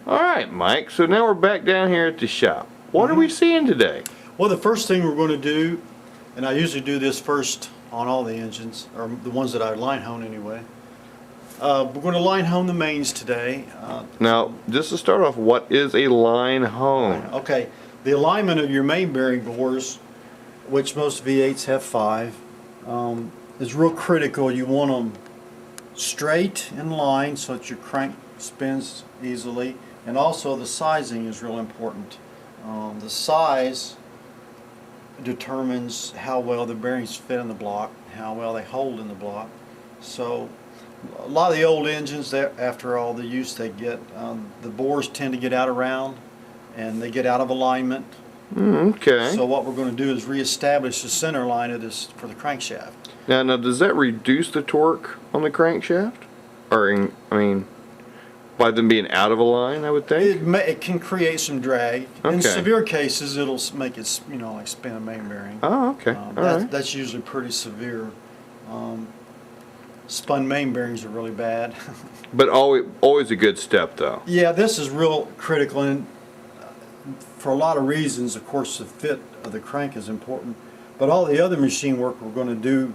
Alright, Mike, so now we're back down here at the shop. What are we seeing today? Well, the first thing we're going to do, and I usually do this first on all the engines, or the ones that I line hone anyway. We're going to line hone the mains today. Now, just to start off, what is a line hone? Okay, the alignment of your main bearing bores, which most V8s have 5, is real critical. You want them straight in line so that your crank spins easily, and also the sizing is real important. The size determines how well the bearings fit in the block, how well they hold in the block. So a lot of the old engines, after all the use they get, the bores tend to get out of round and they get out of alignment. Okay. So what we're going to do is reestablish the center line of this for the crankshaft. Now does that reduce the torque on the crankshaft? Or, I mean, by them being out of a line, I would think? It can create some drag. Okay. In severe cases, it'll make it, like spin a main bearing. Oh, okay. That's usually pretty severe. Spun main bearings are really bad. But always a good step, though. Yeah, this is real critical, and for a lot of reasons. Of course, the fit of the crank is important, but all the other machine work we're going to do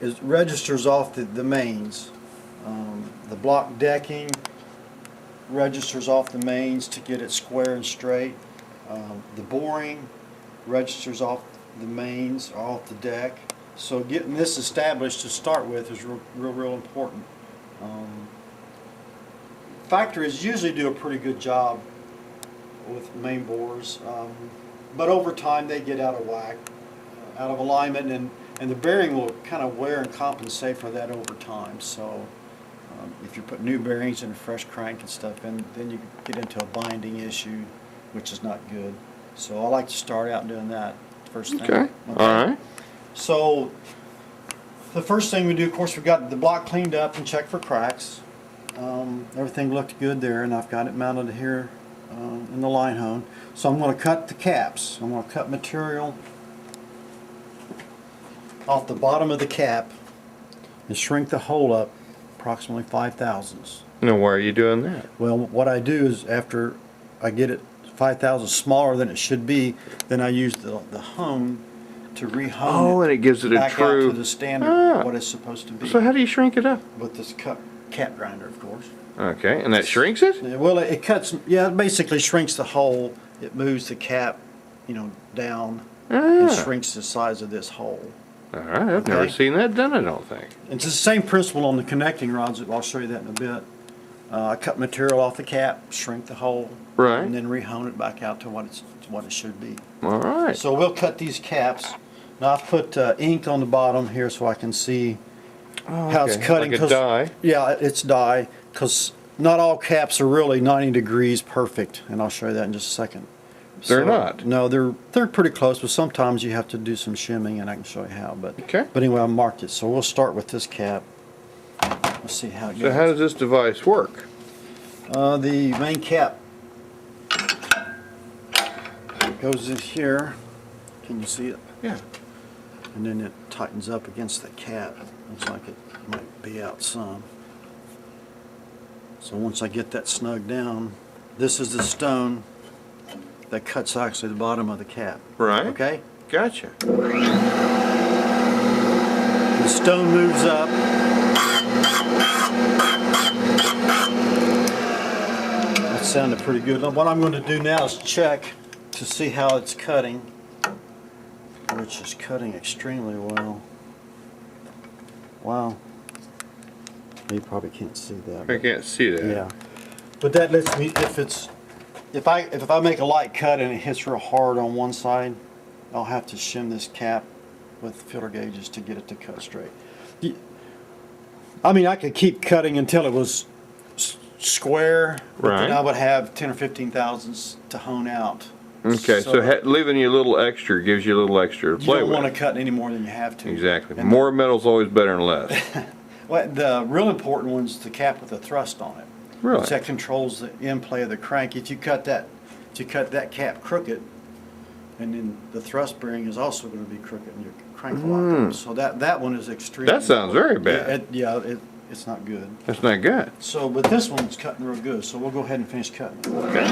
is registers off the mains. The block decking registers off the mains to get it square and straight. The boring registers off the mains, off the deck. So getting this established to start with is real important. Factories usually do a pretty good job with main bores, but over time they get out of whack, out of alignment, and the bearing will kind of wear and compensate for that over time. So if you put new bearings and a fresh crank and stuff in, then you get into a binding issue, which is not good. So I like to start out doing that first thing. Okay. Alright. So the first thing we do, of course, we got the block cleaned up and checked for cracks. Everything looked good there, and I've got it mounted here in the line hone. So I'm going to cut the caps. I'm going to cut material off the bottom of the cap and shrink the hole up approximately 5 thousandths. Now, why are you doing that? Well, what I do is after I get it 5 thousandths smaller than it should be, then I use the hone to re-hone and it gives it a back true out to the standard what it's supposed to be. So how do you shrink it up? With this cap grinder, of course. Okay, and that shrinks it? Yeah, well, it cuts. Yeah, it basically shrinks the hole. It moves the cap, down and shrinks the size of this hole. All right, I've never seen that done, I don't think. It's the same principle on the connecting rods. I'll show you that in a bit. I cut material off the cap, shrink the hole, Right. and then re-hone it back out to what it should be. All right. So we'll cut these caps. Now I've put ink on the bottom here so I can see how it's cutting. Like a die? Yeah, it's die, because not all caps are really 90 degrees perfect, and I'll show you that in just a second. They're not? No, they're pretty close, but sometimes you have to do some shimming, and I can show you how. But anyway, I marked it, so we'll start with this cap. Let's see how it goes. So how does this device work? The main cap goes in here. Can you see it? Yeah. And then it tightens up against the cap. Looks like it might be out some. So once I get that snug down, this is the stone that cuts actually the bottom of the cap. Right. Okay? Gotcha. The stone moves up. That sounded pretty good. What I'm going to do now is check to see how it's cutting, which is cutting extremely well. Wow. You probably can't see that. I can't see that. Yeah. But that lets me, if I make a light cut and it hits real hard on one side, I'll have to shim this cap with filter gauges to get it to cut straight. I mean, I could keep cutting until it was square, but then I would have 10 or 15 thousandths to hone out. Okay, so leaving you a little extra gives you a little extra to play with. You don't want to cut any more than you have to. Exactly. And more metal's always better than less. Well, the real important one's the cap with the thrust on it. Really? That controls the in play of the crank. If you cut that cap crooked, and then the thrust bearing is also going to be crooked, and your crank will lock up. So that one is extremely. That sounds very bad. it's not good. That's not good. So, but this one's cutting real good, so we'll go ahead and finish cutting it. Okay.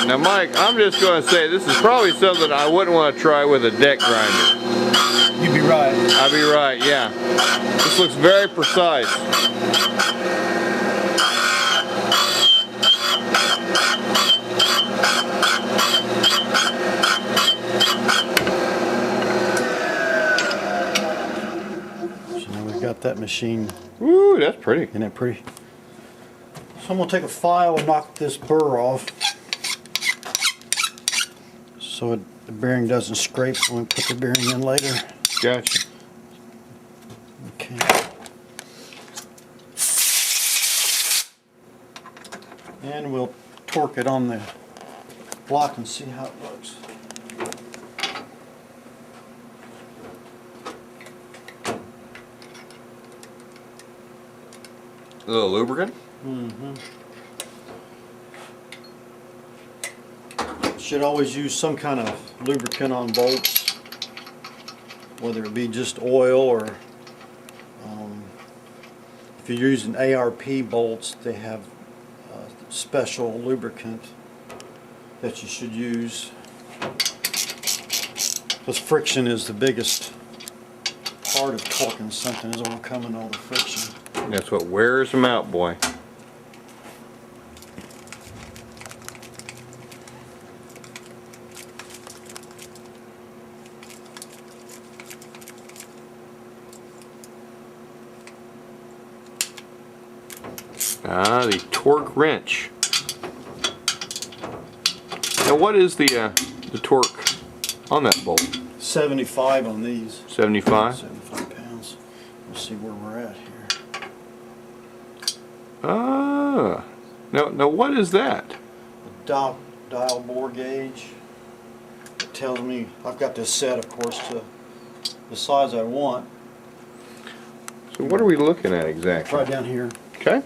Now, Mike, I'm just going to say this is probably something I wouldn't want to try with a deck grinder. You'd be right. I'd be right, yeah. This looks very precise. So now we've got that machine. Ooh, that's pretty. Isn't that pretty? So I'm going to take a file and knock this burr off so the bearing doesn't scrape when we put the bearing in later. Gotcha. Okay. And we'll torque it on the block and see how it looks. A little lubricant? Mm-hmm. Should always use some kind of lubricant on bolts, whether it be just oil or if you're using ARP bolts, they have special lubricant that you should use, because friction is the biggest part of torquing something, is overcoming all the friction. That's what wears them out, boy. Ah, the torque wrench. Now, what is the torque on that bolt? 75 on these. 75? 75 pounds. We'll see where we're at here. Ah. Now what is that? The dial bore gauge. It tells me I've got this set, of course, to the size I want. So what are we looking at exactly? Right down here. Okay.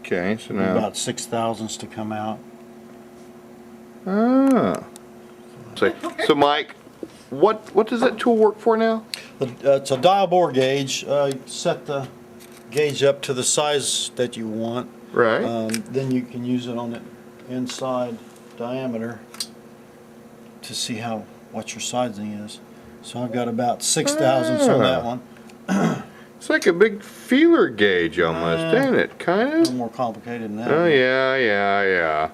Okay, so now. About 6 thousandths to come out. Ah. So Mike, what does that tool work for now? It's a dial bore gauge. Set the gauge up to the size that you want. Right. Then you can use it on the inside diameter to see what your sizing is. So I've got about 6 thousandths on that one. It's like a big feeler gauge almost, ain't it? A Kind little of? more complicated than that. Oh, yeah.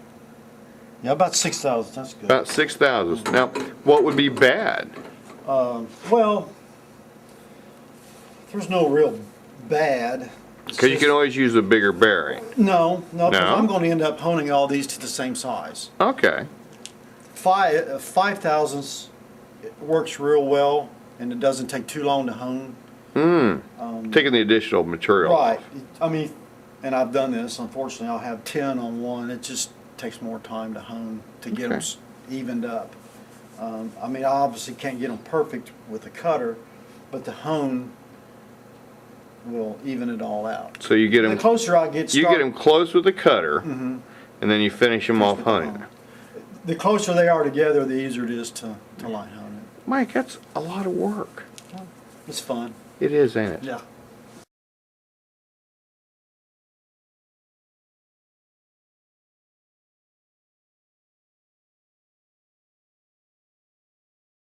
Yeah, about 6 thousandths. That's good. About 6 thousandths. Now, what would be bad? Well, there's no real bad. Because you can always use a bigger bearing. No, because No? I'm going to end up honing all these to the same size. Okay. 5 thousandths works real well, and it doesn't take too long to hone. Taking the additional material. Right. I mean, and I've done this. Unfortunately, I'll have 10 on one. It just takes more time to hone to get them evened up. I mean, I obviously can't get them perfect with the cutter, but the hone will even it all out. So you get them. The closer I get, You get them close with the cutter, and then you finish them off honing. The closer they are together, the easier it is to line hone it. Mike, that's a lot of work. It's fun. It is, ain't it? Yeah.